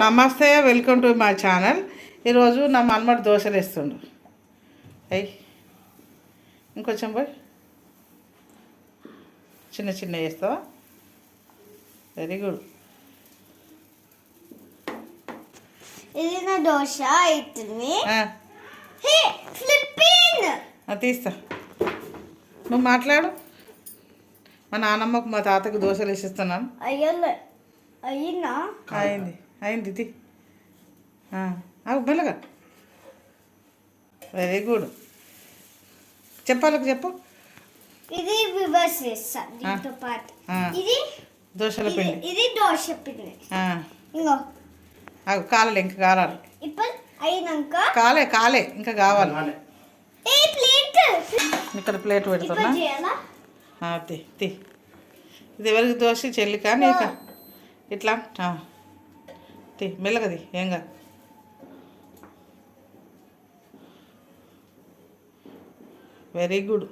నమస్తే, welcome to my channel. ఈరోజు నా మనమడు దోశలు వేస్తుండు. అయ్యి ఇంకొంచెం పోయి చిన్న చిన్న వేస్తావా? Very good. ఇది నా దోశ అవుతుంది. తీస్తా, నువ్వు మాట్లాడు. మా నాన్నమ్మకు మా తాతకు దోశలు వేసిస్తున్నాను. అయ్యిందా? అయింది అయింది. ఇది మెల్లగా. Very good. చెప్పాలకు చెప్పు. ఇది రివర్స్ చేస్తా దీంతో పాటు. ఇది దోశల పిండి. ఇది దోశ పిండి. ఇంకో కాలే, ఇంకా కావాలి. ఇప్పుడు అయినాక కాలే కాలే ఇంకా కావాలి. ఇక్కడ ప్లేట్ పెడుతున్నా. తీ. ఇది ఎవరికి దోశ? చెల్లికా నీకా? ఇట్లా తీ, మెల్లగది. ఏం కాదు. Very good.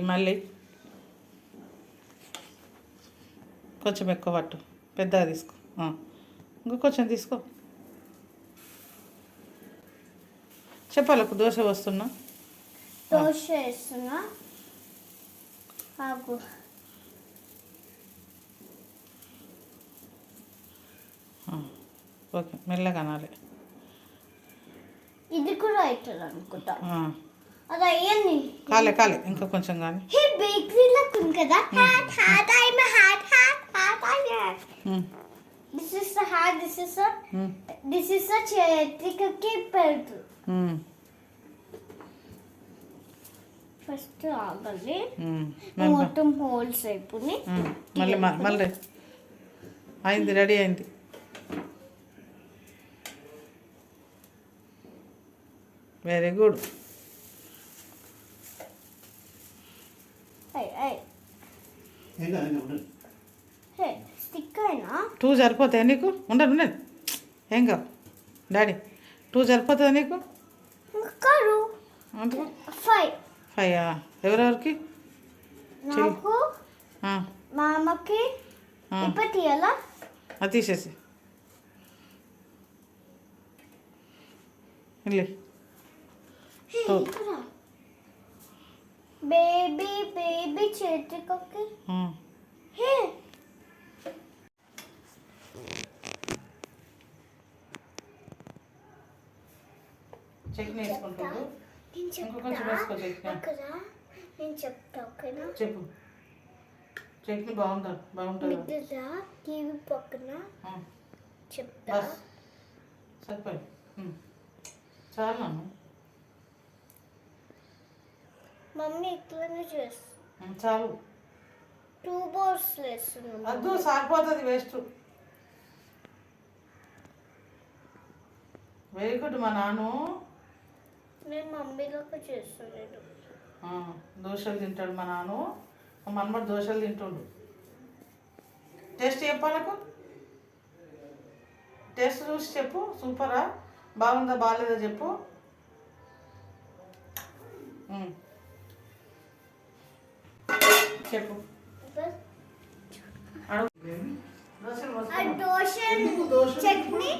మళ్ళీ కొంచెం ఎక్కువ పట్టు. పెద్దగా తీసుకో. ఇంకో కొంచెం తీసుకో. చెప్పాలకు దోశ వస్తున్నా. దోశ వేస్తున్నా. ఆగు. ఓకే, మెల్లగా అనాలి. ఇది కూడా అవుతుంది అనుకుంటా. అది అయ్యింది. కాలే కాలే, ఇంకా కొంచెం కానీ. బేకరీలకు ఉంది కదా. This is a చేతికి పెడుతు. ఫస్ట్ ఆగాలి. మొత్తం హోల్స్ అయిపోయి మళ్ళీ అయింది, రెడీ అయింది. Very good. స్టిక్ అయినా 2 సరిపోతాయి నీకు? ఉండదు ఏం కావు డాడీ. 2 సరిపోతుందా నీకు? 5 ఎవరెవరికి? నాకు, మా అమ్మకి. ఇప్పుడు తీయాలా? అది తీసేసి బేబీ బేబీ చేతికి. చట్నీ వేసుకుంటాడు. నేను చెప్తా, ఓకేనా? చెప్పు. చట్నీ బాగుంటుంది. టీవీ పక్కన చెప్తా. సరిపోయి చాలా. మమ్మీ ఇట్లనే చేస్తా. చాలు. 2 బౌల్స్ వేస్తున్నాం. అద్దు, సరిపోతుంది. వేస్ట్. Very good. మా నాన్న నేను మమ్మీలోకి చేస్తున్నాను. దోశలు తింటాడు మా నాన్న. మా మనమడు దోశలు తింటుండు. టేస్ట్ చెప్పాలకు. టేస్ట్ చూసి చెప్పు. సూపరా? బాగుందా బాగాలేదా చెప్పు. చెప్పు. చట్నీ